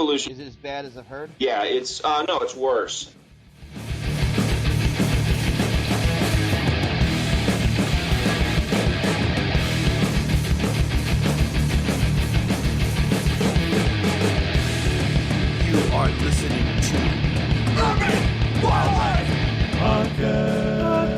pollution. Is it as bad as I've heard? Yeah, it's no, it's worse. You are listening to Urban Wildlife Podcast.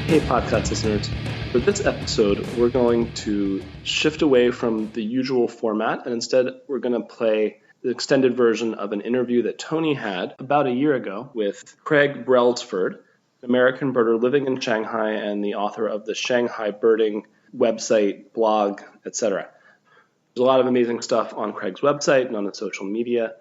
Hey, podcast listeners. For this episode, we're going to shift away from the usual format, and instead we're going to play the extended version of an interview that Tony had about a year ago with Craig Brailsford, an American birder living in Shanghai and the author of the Shanghai birding website, blog, etc. There's a lot of amazing stuff on Craig's website and on the social media.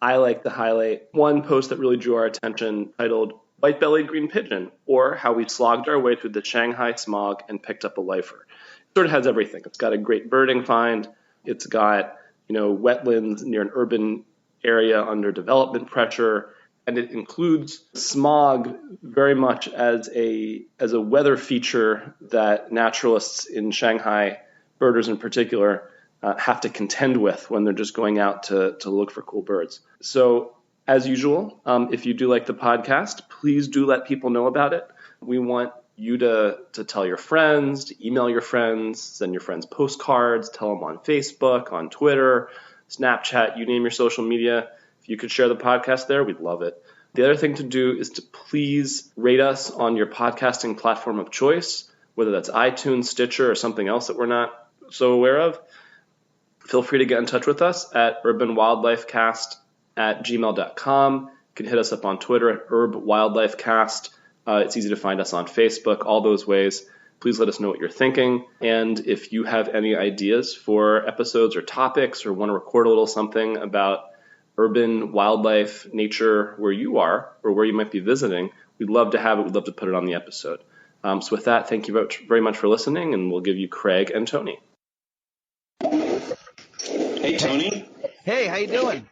I like to highlight one post that really drew our attention titled White-Bellied Green Pigeon, or How We Slogged Our Way Through the Shanghai Smog and Picked Up a Lifer. It sort of has everything. It's got a great birding find. It's got, wetlands near an urban area under development pressure. And it includes smog very much as a weather feature that naturalists in Shanghai, birders in particular, have to contend with when they're just going out to look for cool birds. So as usual, if you do like the podcast, please do let people know about it. We want you to tell your friends, to email your friends, send your friends postcards, tell them on Facebook, on Twitter, Snapchat, you name your social media. If you could share the podcast there, we'd love it. The other thing to do is to please rate us on your podcasting platform of choice, whether that's iTunes, Stitcher, or something else that we're not so aware of. Feel free to get in touch with us at urbanwildlifecast@gmail.com. You can hit us up on Twitter at urbwildlifecast. It's easy to find us on Facebook, all those ways. Please let us know what you're thinking. And if you have any ideas for episodes or topics or want to record a little something about urban wildlife, nature, where you are or where you might be visiting, we'd love to have it. We'd love to put it on the episode. So with that, thank you very much for listening, and we'll give you Craig and Tony. Hey, Tony. Hey, how you doing?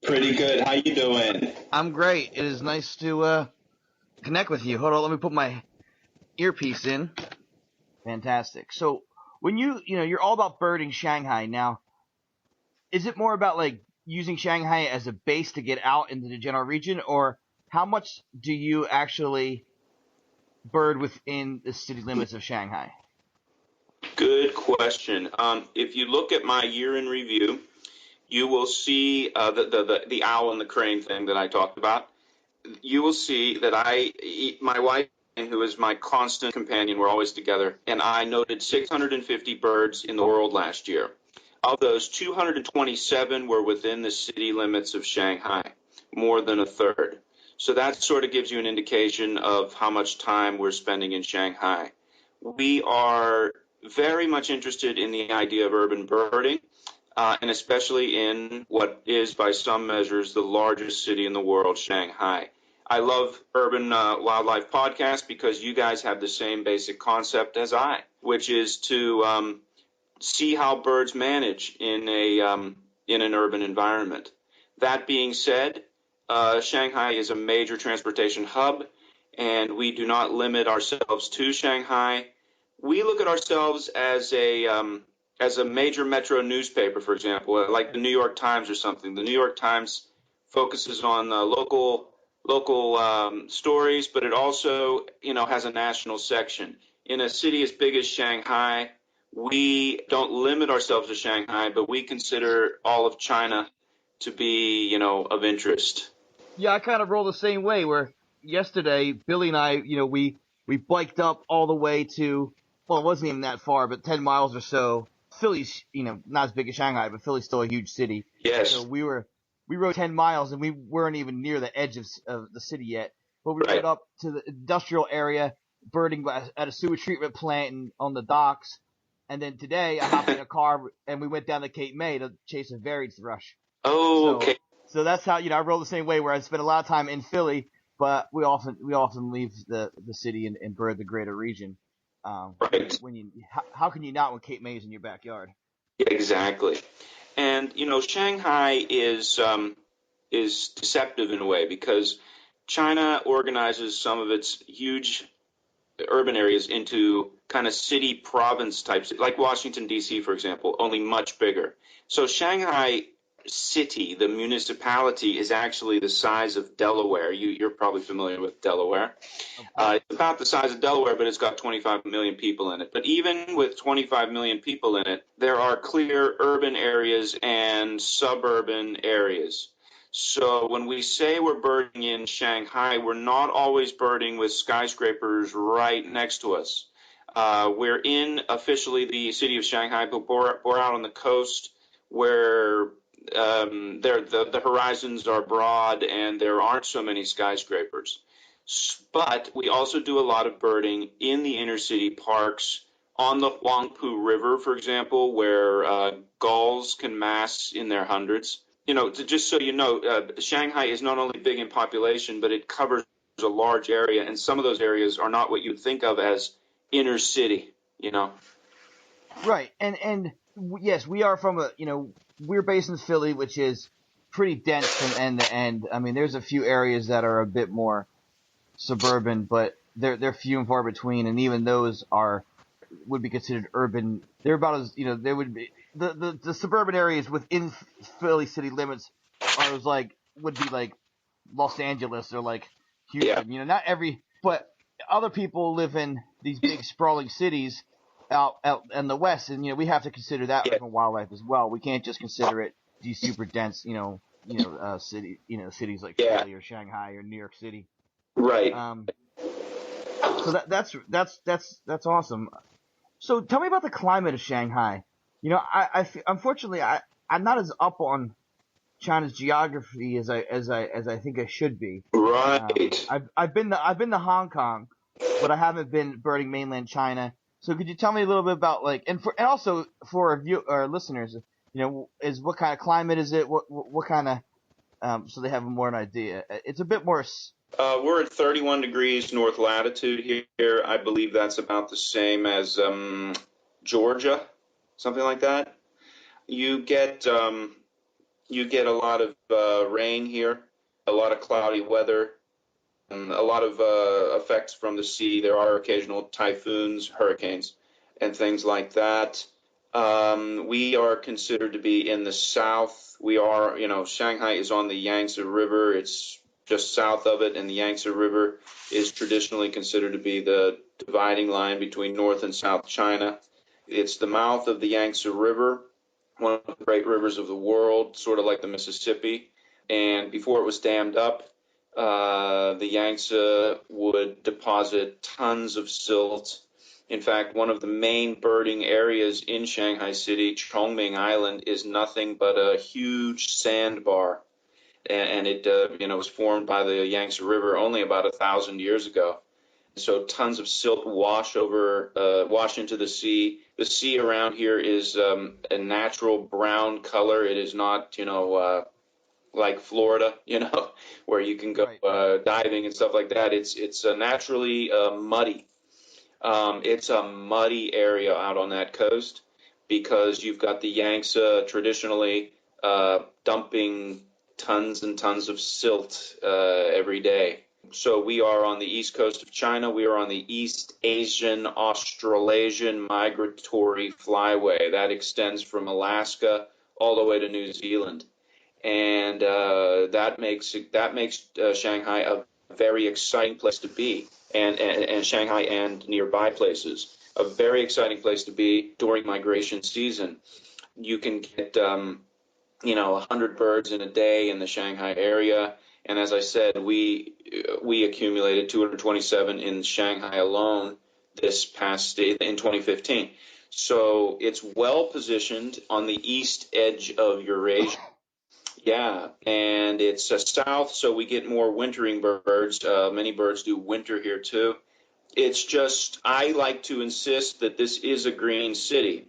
Pretty good. How you doing? I'm great. It is nice to connect with you. Hold on, let me put my earpiece in. Fantastic. So when you're all about birding Shanghai now, is it more about like using Shanghai as a base to get out into the general region, or how much do you actually bird within the city limits of Shanghai? Good question. If you look at my year in review, you will see the owl and the crane thing that I talked about. You will see that my wife, who is my constant companion, we're always together, and I noted 650 birds in the world last year. Of those, 227 were within the city limits of Shanghai, more than a third. So that sort of gives you an indication of how much time we're spending in Shanghai. We are very much interested in the idea of urban birding, and especially in what is, by some measures, the largest city in the world, Shanghai. I love Urban Wildlife Podcast because you guys have the same basic concept as I, which is to see how birds manage in an urban environment. That being said, Shanghai is a major transportation hub, and we do not limit ourselves to Shanghai. We look at ourselves as a major metro newspaper, for example, like the New York Times or something. The New York Times focuses on local stories, but it also has a national section. In a city as big as Shanghai, we don't limit ourselves to Shanghai, but we consider all of China to be, of interest. Yeah, I kind of roll the same way, where yesterday, Billy and I, we biked up all the way to, well, it wasn't even that far, but 10 miles or so. Philly's, not as big as Shanghai, but Philly's still a huge city. Yes. So we rode 10 miles, and we weren't even near the edge of the city yet. But we rode up to the industrial area, birding at a sewage treatment plant and on the docks. And then today, I hopped in a car, and we went down to Cape May to chase a varied thrush. Oh, okay. So that's how, I roll the same way, where I spend a lot of time in Philly, but we often leave the city and bird the greater region. Right. How can you not when Cape May is in your backyard? Yeah, exactly. And Shanghai is deceptive in a way because China organizes some of its huge urban areas into kind of city province types, like Washington, D.C., for example, only much bigger. So Shanghai City, the municipality, is actually the size of Delaware. You're probably familiar with Delaware. It's about the size of Delaware, but it's got 25 million people in it. But even with 25 million people in it, there are clear urban areas and suburban areas. So when we say we're birding in Shanghai, we're not always birding with skyscrapers right next to us. We're in officially the city of Shanghai, but we're out on the coast where the horizons are broad and there aren't so many skyscrapers. But we also do a lot of birding in the inner city parks on the Huangpu River, for example, where gulls can mass in their hundreds. Just so you know, Shanghai is not only big in population, but it covers a large area, and some of those areas are not what you'd think of as inner city. Right, and yes, we are from we're based in Philly, which is pretty dense from end to end. I mean, there's a few areas that are a bit more suburban, but they're few and far between, and even those would be considered urban. They're about as they would be the suburban areas within Philly city limits would be like Los Angeles or like Houston. Yeah. Not every, but other people live in these big sprawling cities out in the West, and we have to consider that different wildlife as well. We can't just consider it these super dense cities like Philly or Shanghai or New York City. Right. So that's awesome. So tell me about the climate of Shanghai. Unfortunately, I'm not as up on China's geography as I think I should be. Right. I've been to Hong Kong, but I haven't been birding mainland China. So could you tell me a little bit about and also for our listeners, is what kind of climate is it? What kind of so they have more an idea. It's a bit more. We're at 31 degrees north latitude here. I believe that's about the same as Georgia, something like that. You get a lot of rain here, a lot of cloudy weather, and a lot of effects from the sea. There are occasional typhoons, hurricanes, and things like that. We are considered to be in the south. We are, Shanghai is on the Yangtze River. It's just south of it, and the Yangtze River is traditionally considered to be the dividing line between North and South China. It's the mouth of the Yangtze River, one of the great rivers of the world, sort of like the Mississippi. And before it was dammed up, the Yangtze would deposit tons of silt. In fact, one of the main birding areas in Shanghai City, Chongming Island, is nothing but a huge sandbar. And it was formed by the Yangtze River only about 1,000 years ago. So tons of silt wash into the sea. The sea around here is a natural brown color. It is not, like Florida, where you can go diving and stuff like that. It's naturally muddy. It's a muddy area out on that coast because you've got the Yangtze traditionally dumping tons and tons of silt every day. So we are on the east coast of China. We are on the East Asian Australasian migratory flyway that extends from Alaska all the way to New Zealand, and that makes Shanghai a very exciting place to be, and Shanghai and nearby places a very exciting place to be during migration season. You can get 100 birds in a day in the Shanghai area. And as I said, we accumulated 227 in Shanghai alone this past in 2015. So it's well positioned on the east edge of Eurasia. Yeah, and it's south, so we get more wintering birds. Many birds do winter here too. It's just, I like to insist that this is a green city.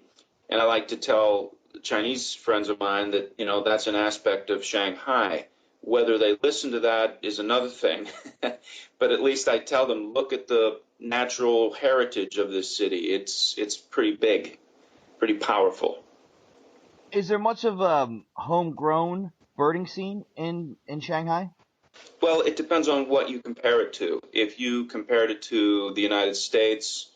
And I like to tell Chinese friends of mine that, that's an aspect of Shanghai. Whether they listen to that is another thing. But at least I tell them, look at the natural heritage of this city. It's pretty big, pretty powerful. Is there much of a homegrown birding scene in Shanghai? Well, it depends on what you compare it to. If you compared it to the United States,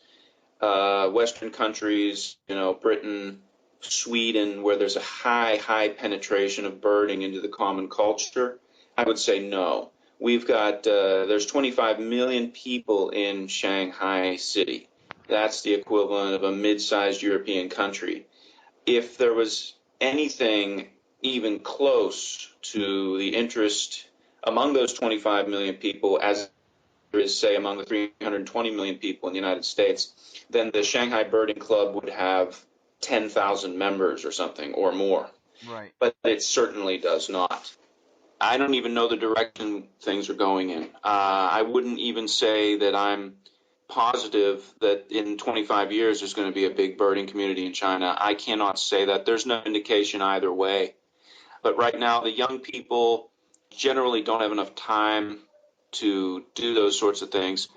Western countries, Britain, Sweden, where there's a high penetration of birding into the common culture, I would say no. We've got, there's 25 million people in Shanghai city. That's the equivalent of a mid-sized European country. If there was anything even close to the interest among those 25 million people as there is, say, among the 320 million people in the United States, then the Shanghai Birding Club would have 10,000 members or something or more. Right. But it certainly does not. I don't even know the direction things are going in. I wouldn't even say that I'm positive that in 25 years there's going to be a big birding community in China. I cannot say that. There's no indication either way. But right now, the young people generally don't have enough time to do those sorts of things.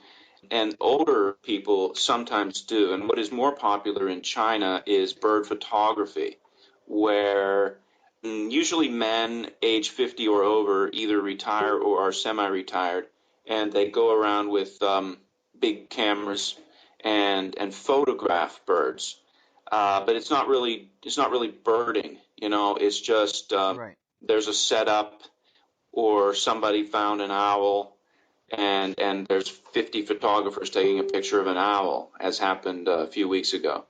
And older people sometimes do. And what is more popular in China is bird photography, where usually men age 50 or over either retire or are semi-retired, and they go around with big cameras and photograph birds. But it's not really birding. It's just Right. there's a setup or somebody found an owl and there's 50 photographers taking a picture of an owl, as happened a few months ago,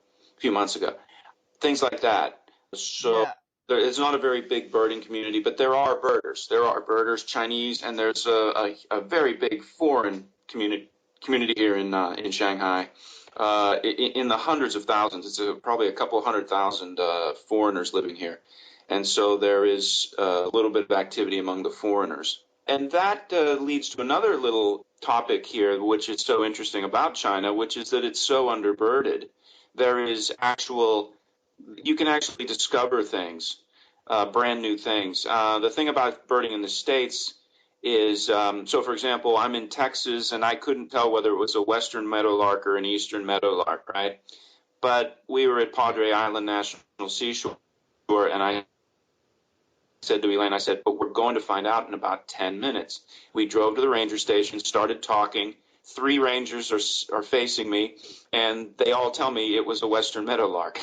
things like that. So Yeah. it's not a very big birding community, but there are birders. There are birders, Chinese, and there's a very big foreign community here in Shanghai. In the hundreds of thousands, it's probably a couple of 100,000 foreigners living here. And so there is a little bit of activity among the foreigners. And that leads to another little topic here, which is so interesting about China, which is that it's so underbirded. You can actually discover things, brand new things. The thing about birding in the States is, so for example, I'm in Texas and I couldn't tell whether it was a western meadowlark or an eastern meadowlark, right? But we were at Padre Island National Seashore, and I said to Elaine, but we're going to find out in about 10 minutes. We drove to the ranger station, started talking. 3 rangers are facing me, and they all tell me it was a western meadowlark.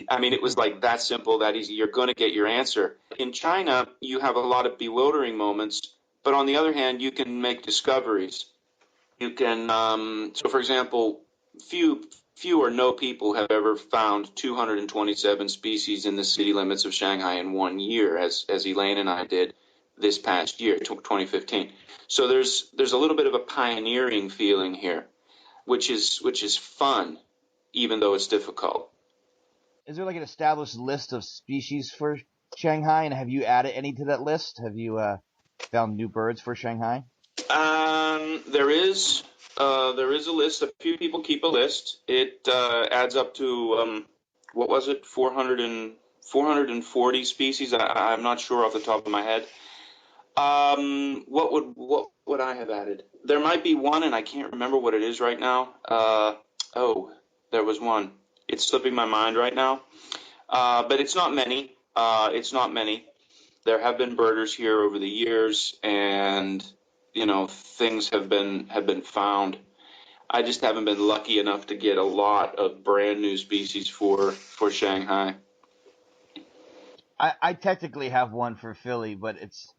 I mean, it was like that simple, that easy. You're going to get your answer. In China, you have a lot of bewildering moments, but on the other hand, you can make discoveries. You can, so for example, few or no people have ever found 227 species in the city limits of Shanghai in 1 year, as Elaine and I did this past year, 2015. So there's a little bit of a pioneering feeling here, which is fun, even though it's difficult. Is there like an established list of species for Shanghai, and have you added any to that list? Have you found new birds for Shanghai? There is a list. A few people keep a list. It adds up to what was it, 440 species. I'm not sure off the top of my head. What would I have added? There might be one, and I can't remember what it is right now. There was one. It's slipping my mind right now. But it's not many. It's not many. There have been birders here over the years, and things have been found. I just haven't been lucky enough to get a lot of brand new species for Shanghai. I technically have one for Philly, but it's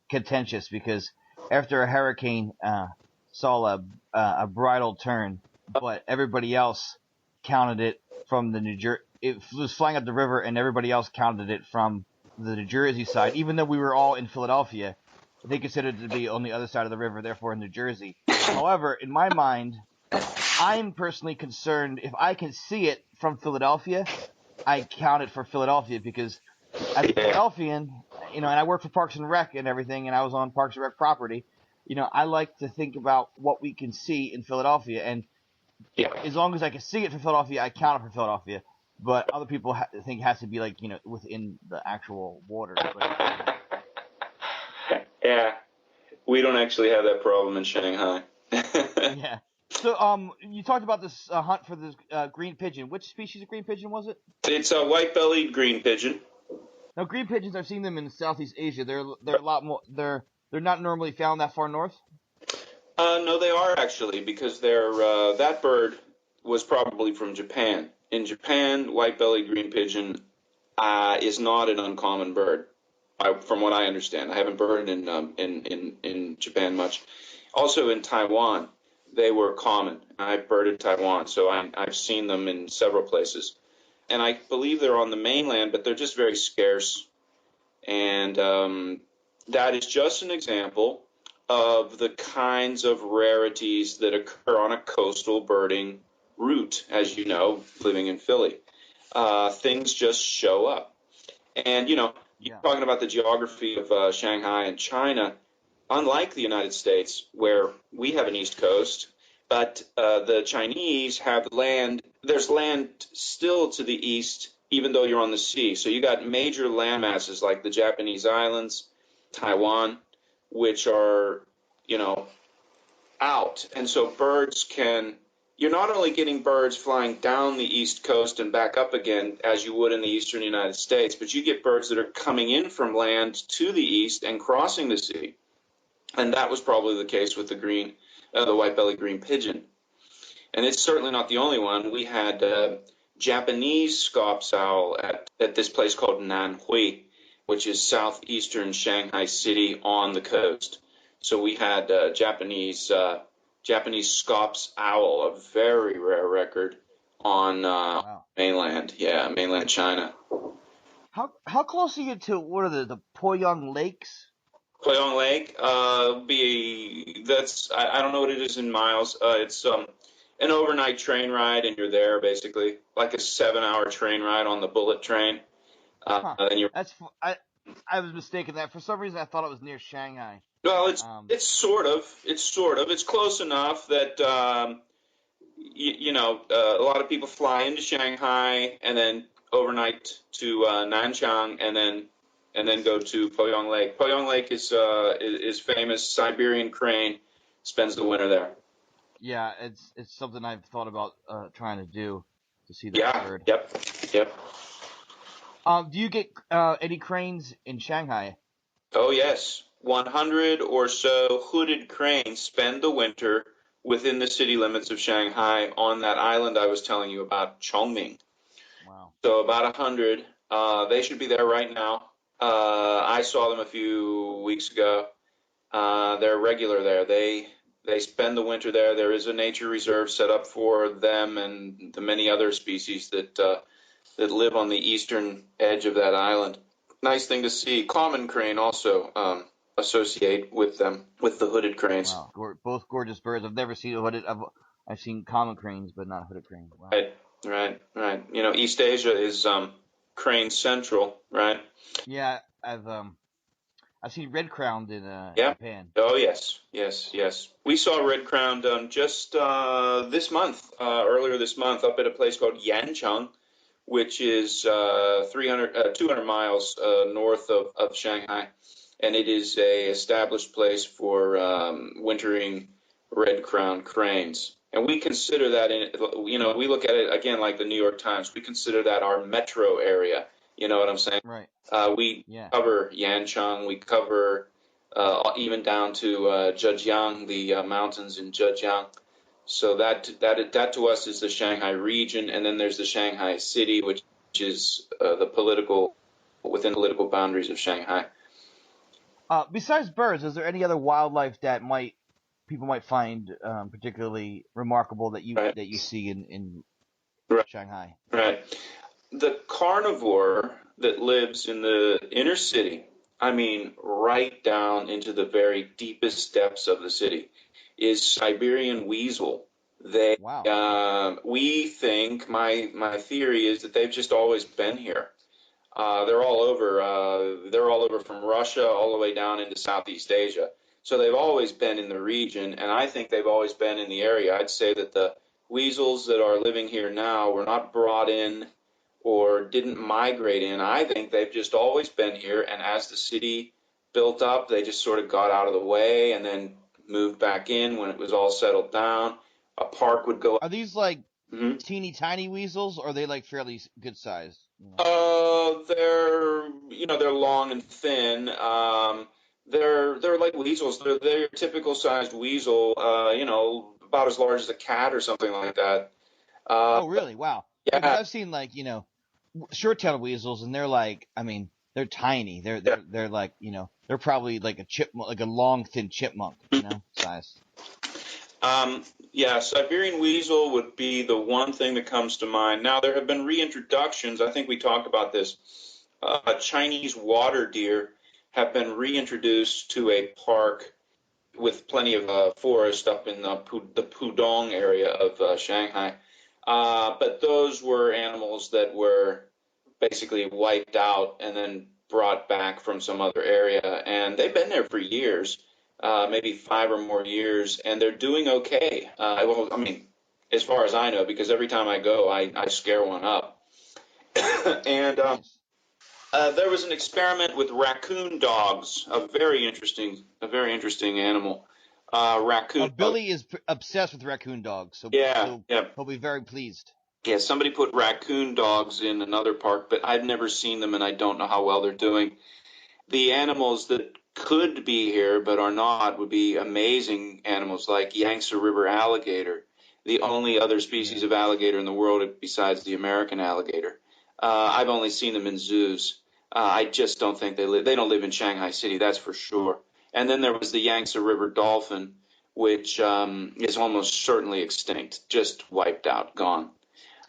contentious because after a hurricane saw a bridal turn, but everybody else counted it from the New Jersey. It was flying up the river, and everybody else counted it from the New Jersey side, even though we were all in Philadelphia. They considered it to be on the other side of the river, therefore in New Jersey. However, in my mind, I'm personally concerned if I can see it from Philadelphia, I count it for Philadelphia because as a Philadelphian, and I work for Parks and Rec and everything, and I was on Parks and Rec property, I like to think about what we can see in Philadelphia, and as long as I can see it for Philadelphia, I count it for Philadelphia. But other people think it has to be like, within the actual waters. But, yeah, we don't actually have that problem in Shanghai. Yeah. So, you talked about this hunt for this green pigeon. Which species of green pigeon was it? It's a white-bellied green pigeon. Now, green pigeons, I've seen them in Southeast Asia. They're a lot more. They're not normally found that far north. No, they are actually, because that bird was probably from Japan. In Japan, white-bellied green pigeon is not an uncommon bird, from what I understand. I haven't birded in Japan much. Also in Taiwan, they were common. I've birded Taiwan, so I've seen them in several places. And I believe they're on the mainland, but they're just very scarce. And that is just an example of the kinds of rarities that occur on a coastal birding route, as you know, living in Philly. Things just show up. And, you're talking about the geography of Shanghai and China. Unlike the United States, where we have an east coast, but the Chinese have land. There's land still to the east, even though you're on the sea. So you got major land masses like the Japanese islands, Taiwan, which are, out. And so you're not only getting birds flying down the east coast and back up again, as you would in the eastern United States, but you get birds that are coming in from land to the east and crossing the sea. And that was probably the case with the white-bellied green pigeon. And it's certainly not the only one. We had Japanese scops owl at this place called Nanhui, which is southeastern Shanghai City on the coast. So we had Japanese scops owl, a very rare record on mainland China. How close are you to what are the Poyang Lakes? Poyang Lake, I don't know what it is in miles. It's an overnight train ride, and you're there basically, like a 7-hour train ride on the bullet train. I was mistaken. That for some reason I thought it was near Shanghai. Well, it's sort of. It's close enough that a lot of people fly into Shanghai and then overnight to Nanchang and then go to Poyang Lake. Poyang Lake is famous. Siberian crane spends the winter there. Yeah, it's something I've thought about trying to do to see that bird. Yep. Do you get any cranes in Shanghai? Oh yes, 100 or so hooded cranes spend the winter within the city limits of Shanghai on that island I was telling you about, Chongming. Wow. So about 100. They should be there right now. I saw them a few weeks ago. They're regular there. They spend the winter there. There is a nature reserve set up for them and the many other species that live on the eastern edge of that island. Nice thing to see. Common crane also associate with them, with the hooded cranes. Wow, both gorgeous birds. I've never seen a hooded. I've seen common cranes, but not hooded cranes. Wow. Right. East Asia is crane central, right? Yeah, I've seen red-crowned in Japan. Oh yes. We saw red-crowned just earlier this month, up at a place called Yancheng, which is 200 miles north of Shanghai, and it is a established place for wintering red-crowned cranes. And we consider that we look at it again like the New York Times. We consider that our metro area. You know what I'm saying? Right. We cover Yancheng. We cover even down to Zhejiang, the mountains in Zhejiang. So that to us is the Shanghai region, and then there's the Shanghai city, which is within political boundaries of Shanghai. Besides birds, is there any other wildlife that people might find particularly remarkable that you see in Shanghai? Right. The carnivore that lives in the inner city, I mean, right down into the very deepest depths of the city, is Siberian weasel. We think, my theory is that they've just always been here. They're all over. They're all over from Russia all the way down into Southeast Asia. So they've always been in the region, and I think they've always been in the area. I'd say that the weasels that are living here now were not brought in or didn't migrate in. I think they've just always been here, and as the city built up, they just sort of got out of the way and then moved back in when it was all settled down. A park would go. Are these like teeny tiny weasels, or are they like fairly good sized? they're long and thin. They're like weasels. They're your typical sized weasel. About as large as a cat or something like that. Oh, really? Wow. Yeah, because Yeah, I've seen like short-tailed weasels, and they're like, I mean, they're tiny. They're yeah. they're like they're probably like a chipmunk, like a long, thin chipmunk, size. Yeah, Siberian weasel would be the one thing that comes to mind. Now, there have been reintroductions. I think we talked about this. Chinese water deer have been reintroduced to a park with plenty of forest up in the Pudong area of Shanghai. But those were animals that were basically wiped out and then brought back from some other area. And they've been there for years, maybe 5 or more years, and they're doing okay. Well, I mean, as far as I know, because every time I go, I scare one up. And Nice. there was an experiment with raccoon dogs, a very interesting animal. Raccoon dogs. Billy is obsessed with raccoon dogs, so Yeah, yeah. he'll be very pleased. Yeah, somebody put raccoon dogs in another park, but I've never seen them and I don't know how well they're doing. The animals that could be here but are not would be amazing animals like Yangtze River alligator, the only other species of alligator in the world besides the American alligator. I've only seen them in zoos. I just don't think they live. They don't live in Shanghai City, that's for sure. And then there was the Yangtze River dolphin, which is almost certainly extinct, just wiped out, gone.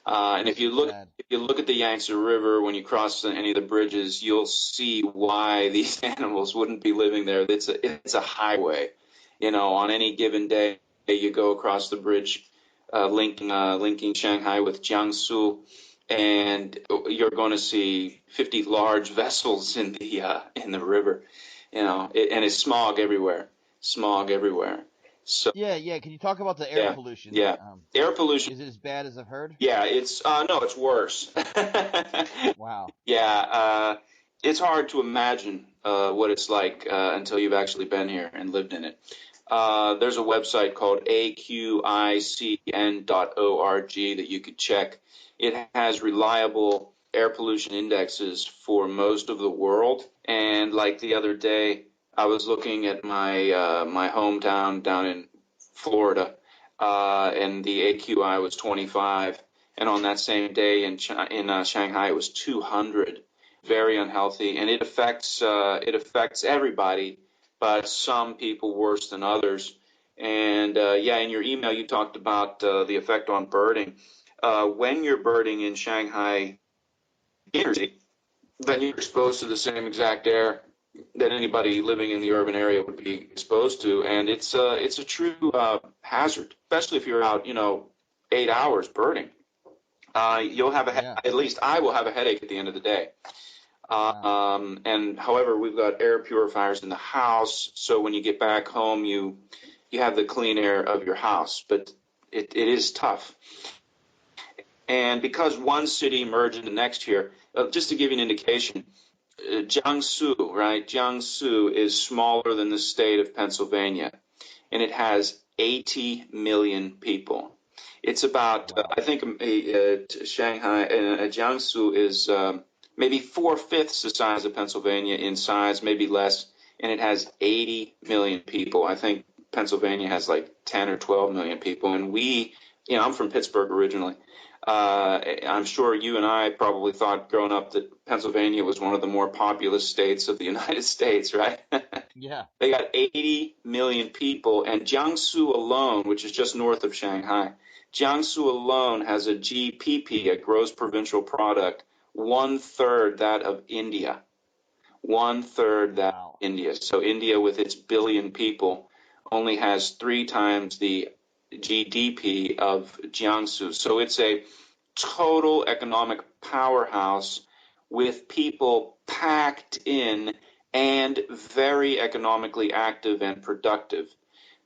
And if you look at the Yangtze River when you cross any of the bridges, you'll see why these animals wouldn't be living there. It's a highway. On any given day, you go across the bridge, linking Shanghai with Jiangsu, and you're going to see 50 large vessels in the river. And it's smog everywhere. Smog everywhere. So Yeah. Can you talk about the air yeah, pollution? yeah. Air pollution. Is it as bad as I've heard? Yeah, it's no, it's worse. Wow. Yeah, it's hard to imagine what it's like until you've actually been here and lived in it. There's a website called aqicn.org that you could check. It has reliable air pollution indexes for most of the world. And like the other day, I was looking at my hometown down in Florida, and the AQI was 25. And on that same day in Shanghai, it was 200. Very unhealthy, and it affects everybody, but some people worse than others. And yeah, in your email, you talked about the effect on birding. When you're birding in Shanghai energy, then you're exposed to the same exact air that anybody living in the urban area would be exposed to, and it's a true hazard, especially if you're out, 8 hours birding. You'll have Yeah. at least I will have a headache at the end of the day. Wow. And however, we've got air purifiers in the house, so when you get back home, you have the clean air of your house, but it is tough. And because one city merged into the next here, just to give you an indication, Jiangsu, right? Jiangsu is smaller than the state of Pennsylvania, and it has 80 million people. It's about, Wow. I think, Shanghai, Jiangsu is maybe 4/5 the size of Pennsylvania in size, maybe less, and it has 80 million people. I think Pennsylvania has like 10 or 12 million people, and I'm from Pittsburgh originally. I'm sure you and I probably thought growing up that Pennsylvania was one of the more populous states of the United States, right? Yeah. They got 80 million people, and Jiangsu alone, which is just north of Shanghai, Jiangsu alone has a GPP, a gross provincial product, 1/3 that of India. 1/3 that of India. So India, with its billion people, only has 3 times the GDP of Jiangsu. So it's a total economic powerhouse with people packed in and very economically active and productive.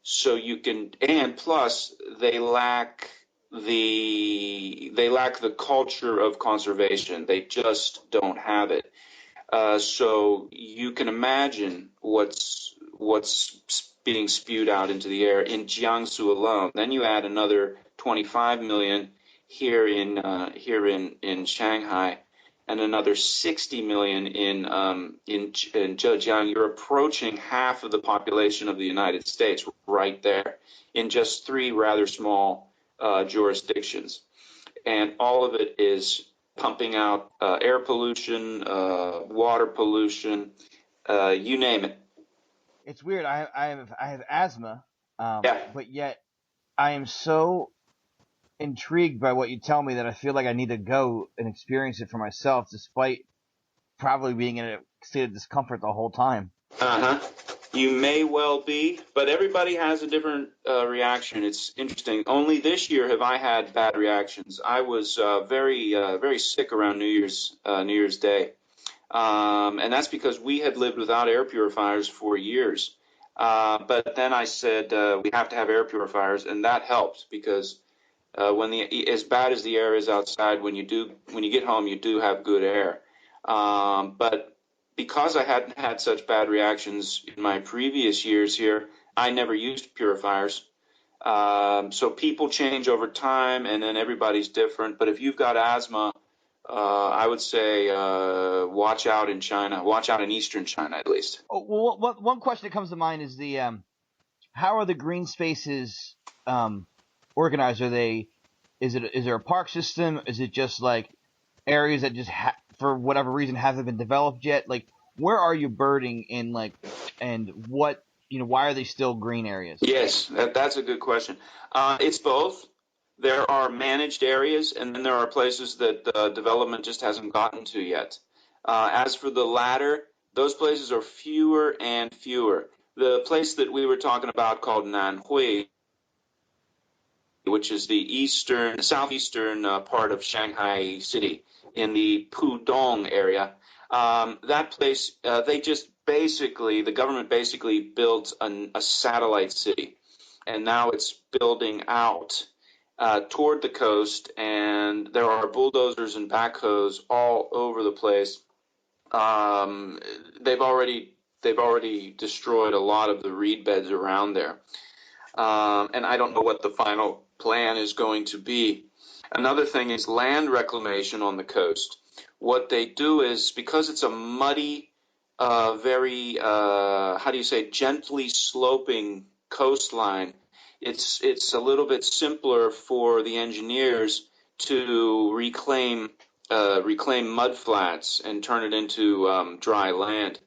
So you can, and plus they lack the culture of conservation. They just don't have it. So you can imagine what's being spewed out into the air in Jiangsu alone. Then you add another 25 million here in Shanghai, and another 60 million in Zhejiang. You're approaching half of the population of the United States right there in just three rather small jurisdictions, and all of it is pumping out air pollution, water pollution, you name it. It's weird. I have asthma, Yeah. but yet I am so intrigued by what you tell me that I feel like I need to go and experience it for myself, despite probably being in a state of discomfort the whole time. Uh-huh. You may well be, but everybody has a different reaction. It's interesting. Only this year have I had bad reactions. I was very sick around New Year's Day, and that's because we had lived without air purifiers for years. But then I said we have to have air purifiers, and that helped because as bad as the air is outside, when you get home, you do have good air. But because I hadn't had such bad reactions in my previous years here, I never used purifiers. So people change over time, and then everybody's different. But if you've got asthma, I would say watch out in China. Watch out in Eastern China, at least. Oh, well, one question that comes to mind is how are the green spaces organized? Is there a park system? Is it just like areas that just for whatever reason haven't been developed yet? Like, where are you birding in, like, and what, why are they still green areas? Yes, that's a good question. It's both. There are managed areas, and then there are places that development just hasn't gotten to yet. As for the latter, those places are fewer and fewer. The place that we were talking about called Nanhui, which is the southeastern part of Shanghai city in the Pudong area. That place, the government basically built a satellite city, and now it's building out toward the coast, and there are bulldozers and backhoes all over the place. They've already destroyed a lot of the reed beds around there. And I don't know what the final plan is going to be. Another thing is land reclamation on the coast. What they do is, because it's a muddy, very, gently sloping coastline, it's a little bit simpler for the engineers to reclaim mud flats and turn it into dry land.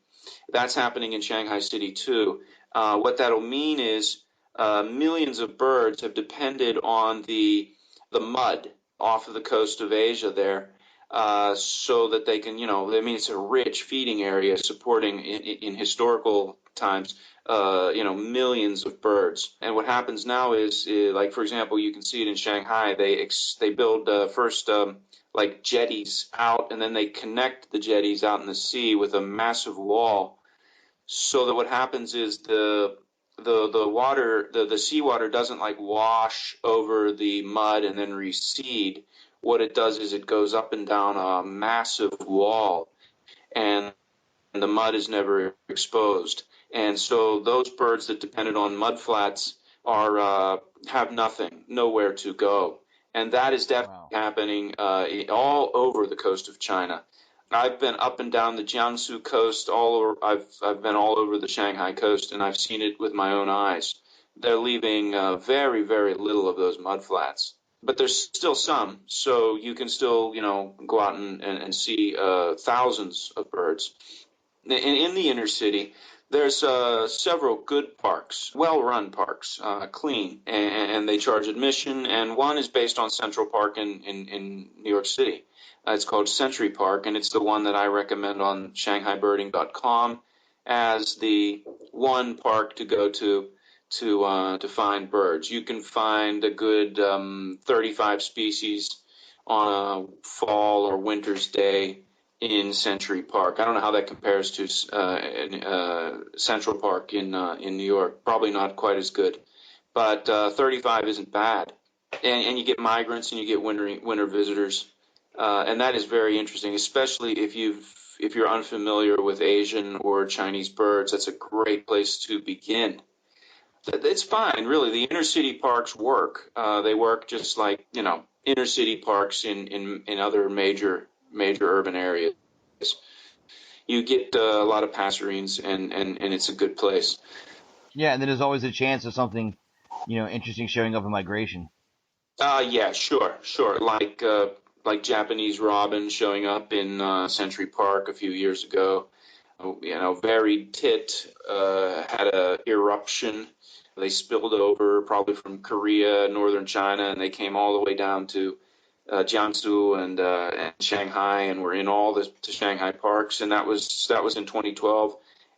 That's happening in Shanghai City too. What that'll mean is millions of birds have depended on the mud off of the coast of Asia there, so that they can, it's a rich feeding area supporting in historical times, millions of birds. And what happens now is, like, for example, you can see it in Shanghai. They build first like jetties out, and then they connect the jetties out in the sea with a massive wall, so that what happens is the seawater doesn't like wash over the mud and then recede. What it does is it goes up and down a massive wall, and the mud is never exposed. And so those birds that depended on mud flats have nowhere to go. And that is definitely happening all over the coast of China. I've been up and down the Jiangsu coast, all over. I've been all over the Shanghai coast, and I've seen it with my own eyes. They're leaving very, very little of those mud flats, but there's still some, so you can still, go out and see thousands of birds. In the inner city, there's several good parks, well-run parks, clean, and they charge admission. And one is based on Central Park in New York City. It's called Century Park, and it's the one that I recommend on ShanghaiBirding.com as the one park to go to find birds. You can find a good 35 species on a fall or winter's day in Century Park. I don't know how that compares to Central Park in New York. Probably not quite as good, but 35 isn't bad. And you get migrants and you get winter visitors, and that is very interesting, especially if you're unfamiliar with Asian or Chinese birds. That's a great place to begin. It's fine, really. The inner city parks work. They work just like inner city parks in other major major urban areas. You get a lot of passerines, and it's a good place. Yeah, and then there's always a chance of something, interesting showing up in migration. Yeah, sure. Like Japanese robin showing up in Century Park a few years ago. Varied tit had a eruption. They spilled over probably from Korea, northern China, and they came all the way down to Jiangsu and Shanghai, and were in all the Shanghai parks, and that was in 2012,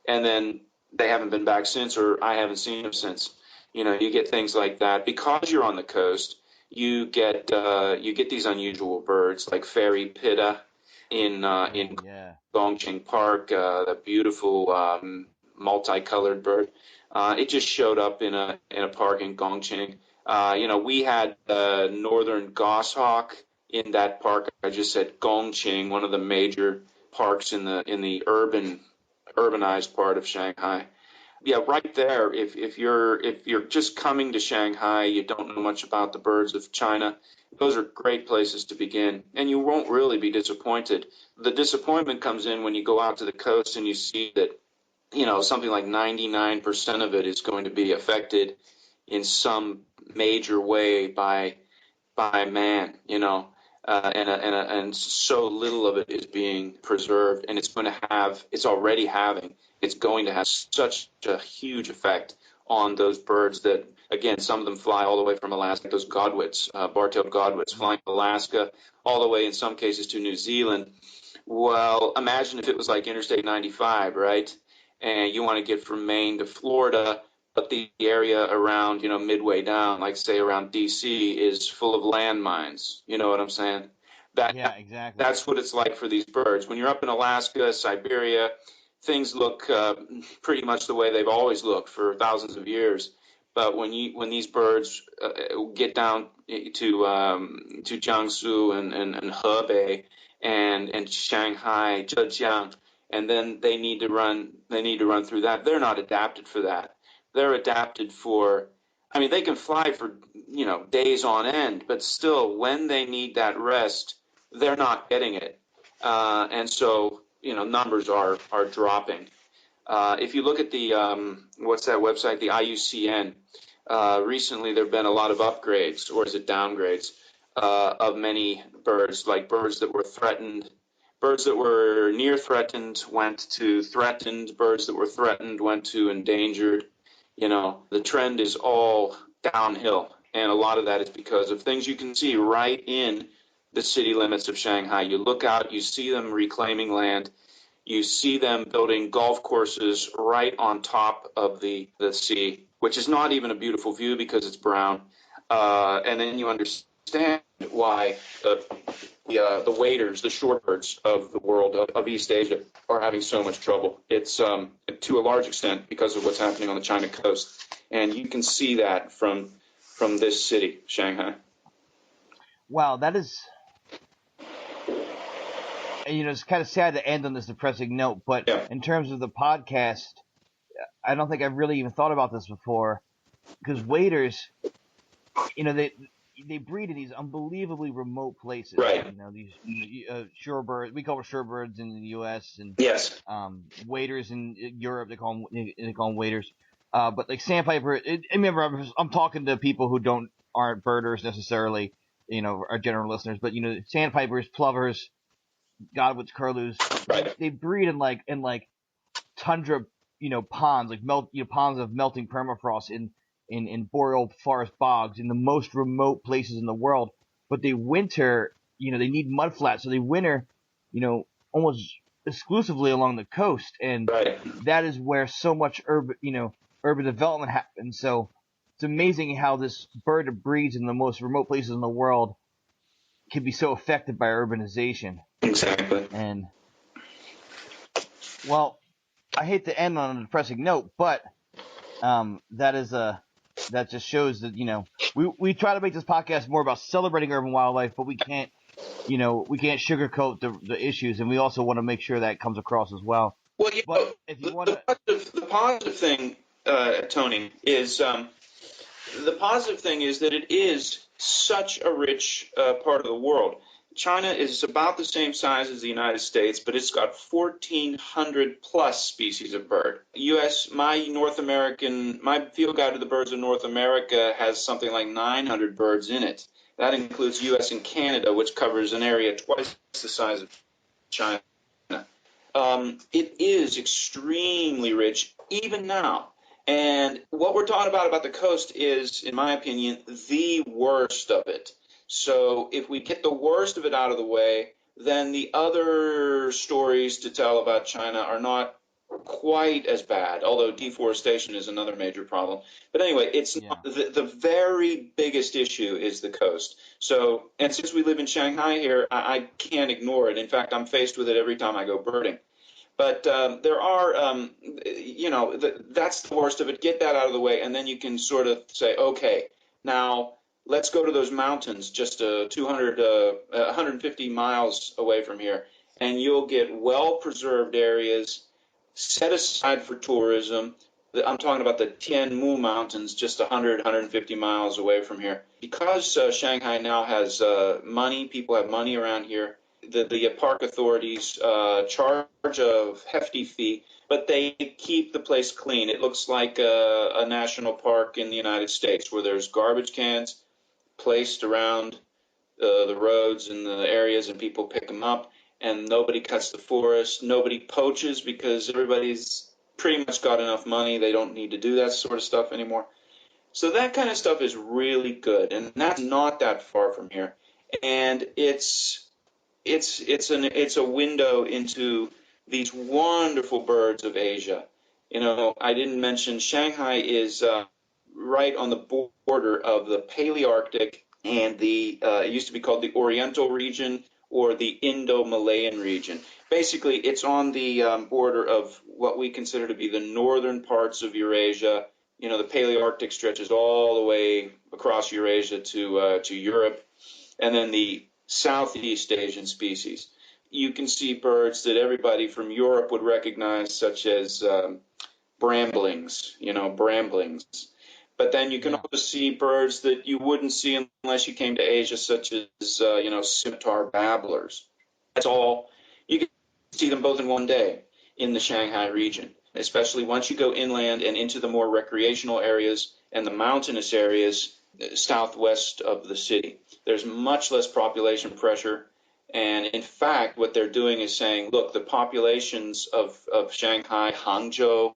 and then they haven't been back since, or I haven't seen them since. You get things like that because you're on the coast. You get these unusual birds like fairy pitta in Yeah. Gongqing Park, the beautiful multicolored bird. It just showed up in a park in Gongqing. We had northern goshawk in that park. I just said Gongqing, one of the major parks in the urbanized part of Shanghai. Yeah, right there. If you're just coming to Shanghai, you don't know much about the birds of China. Those are great places to begin, and you won't really be disappointed. The disappointment comes in when you go out to the coast and you see that, something like 99% of it is going to be affected in some major way by man, and so little of it is being preserved, and it's going to have such a huge effect on those birds that, again, some of them fly all the way from Alaska, those godwits, bar-tailed godwits, flying from Alaska all the way, in some cases, to New Zealand. Well, imagine if it was like Interstate 95, right? And you want to get from Maine to Florida, but the area around, midway down, like say around D.C., is full of landmines. You know what I'm saying? Yeah, exactly. That's what it's like for these birds. When you're up in Alaska, Siberia, things look pretty much the way they've always looked for thousands of years. But when these birds get down to Jiangsu and Hebei and Shanghai, Zhejiang, and then they need to run through that. They're not adapted for that. They're adapted for, I mean, they can fly for, days on end, but still, when they need that rest, they're not getting it. And so, numbers are dropping. If you look at the, what's that website, the IUCN, recently there have been a lot of upgrades, or is it downgrades, of many birds, like birds that were threatened. Birds that were near threatened went to threatened. Birds that were threatened went to endangered. The trend is all downhill. And a lot of that is because of things you can see right in the city limits of Shanghai. You look out, you see them reclaiming land. You see them building golf courses right on top of the sea, which is not even a beautiful view because it's brown. And then you understand why the waders, the shorebirds of the world, of East Asia, are having so much trouble. It's to a large extent because of what's happening on the China coast. And you can see that from this city, Shanghai. Wow, that is, it's kind of sad to end on this depressing note, but Yeah. in terms of the podcast, I don't think I've really even thought about this before, because waders, they breed in these unbelievably remote places. Right. These shorebirds, we call them shorebirds in the U.S. and Yes. waders in Europe, they call them waders. But like sandpiper, remember I'm talking to people who aren't birders necessarily, our general listeners, but sandpipers, plovers, godwits, curlews, Right. they breed in like tundra, ponds, like ponds of melting permafrost in boreal forest bogs in the most remote places in the world. But they winter, they need mud flats, so they winter, almost exclusively along the coast, and Right. that is where so much urban development happens. So it's amazing how this bird that breeds in the most remote places in the world can be so affected by urbanization. Exactly. And well, I hate to end on a depressing note, but that just shows that we try to make this podcast more about celebrating urban wildlife, but we can't sugarcoat the issues, and we also want to make sure that comes across as well. Well, but if you want the positive thing, Tony, is the positive thing is that it is such a rich part of the world. China is about the same size as the United States, but it's got 1,400 plus species of bird. My field guide to the birds of North America has something like 900 birds in it. That includes U.S. and Canada, which covers an area twice the size of China. It is extremely rich, even now. And what we're talking about the coast is, in my opinion, the worst of it. So if we get the worst of it out of the way, then the other stories to tell about China are not quite as bad, although deforestation is another major problem. But anyway, not, the very biggest issue is the coast. So, and since we live in Shanghai here, I can't ignore it. In fact, I'm faced with it every time I go birding. But there are, that's the worst of it. Get that out of the way, and then you can sort of say, okay, now let's go to those mountains just 150 miles away from here, and you'll get well-preserved areas set aside for tourism. I'm talking about the Tianmu Mountains, just 150 miles away from here. Because Shanghai now has money, people have money around here, the park authorities charge a hefty fee, but they keep the place clean. It looks like a national park in the United States where there's garbage cans placed around the roads and the areas, and people pick them up, and nobody cuts the forest. Nobody poaches because everybody's pretty much got enough money. They don't need to do that sort of stuff anymore. So that kind of stuff is really good, and that's not that far from here. And it's a window into these wonderful birds of Asia. I didn't mention Shanghai is right on the border of the Palearctic and it used to be called the Oriental region or the Indo-Malayan region. Basically, it's on the border of what we consider to be the northern parts of Eurasia. The Palearctic stretches all the way across Eurasia to Europe, and then the Southeast Asian species. You can see birds that everybody from Europe would recognize, such as bramblings, bramblings. But then you can also see birds that you wouldn't see unless you came to Asia, such as, scimitar babblers. That's all. You can see them both in one day in the Shanghai region, especially once you go inland and into the more recreational areas and the mountainous areas southwest of the city. There's much less population pressure. And in fact, what they're doing is saying, look, the populations of Shanghai, Hangzhou,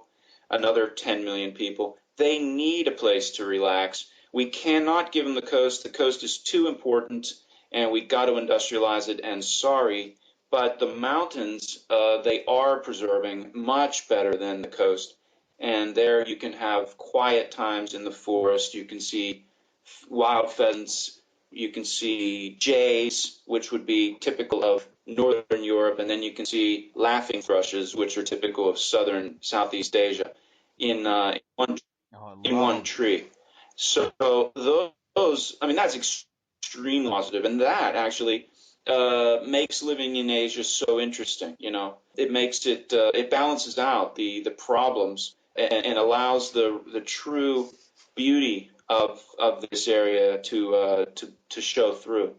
another 10 million people, they need a place to relax. We cannot give them the coast. The coast is too important, and we got to industrialize it. And sorry, but the mountains, they are preserving much better than the coast. And there you can have quiet times in the forest. You can see wild pheasants. You can see jays, which would be typical of northern Europe. And then you can see laughing thrushes, which are typical of Southeast Asia, in one tree. So that's extremely positive, and that actually makes living in Asia so interesting. It makes it balances out the problems and allows the true beauty of this area to show through.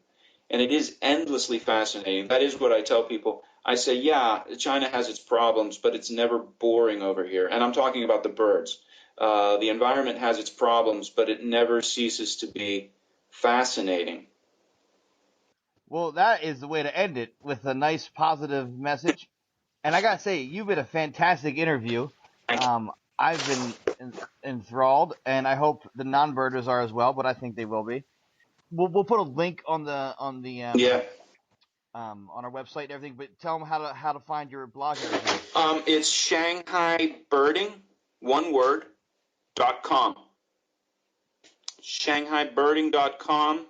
And it is endlessly fascinating. That is what I tell people. I say, yeah, China has its problems, but it's never boring over here. And I'm talking about the birds. The environment has its problems, but it never ceases to be fascinating. Well, that is the way to end it, with a nice positive message. And I gotta say, you've been a fantastic interview. I've been enthralled, and I hope the non-birders are as well, but I think they will be. We'll put a link on our website and everything. But tell them how to find your blog and everything. It's Shanghai Birding, one word, .com. ShanghaiBirding.com,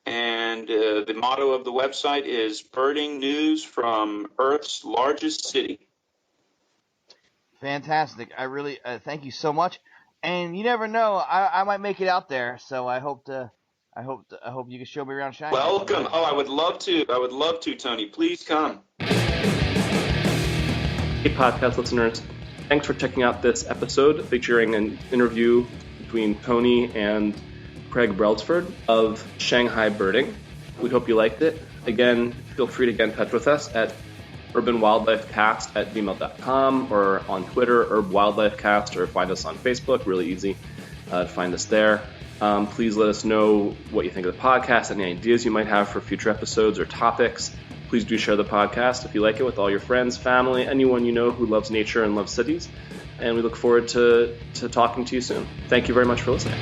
and the motto of the website is "Birding News from Earth's Largest City." Fantastic! I really thank you so much. And you never know, I might make it out there. So I hope you can show me around Shanghai. Welcome. Oh, I would love to, Tony. Please come. Hey, podcast listeners. Thanks for checking out this episode featuring an interview between Tony and Craig Brelsford of Shanghai Birding. We hope you liked it. Again, feel free to get in touch with us at urbanwildlifecast@gmail.com or on Twitter, urbwildlifecast, or find us on Facebook. Really easy to find us there. Please let us know what you think of the podcast, any ideas you might have for future episodes or topics. Please do share the podcast if you like it with all your friends, family, anyone you know who loves nature and loves cities. And we look forward to talking to you soon. Thank you very much for listening.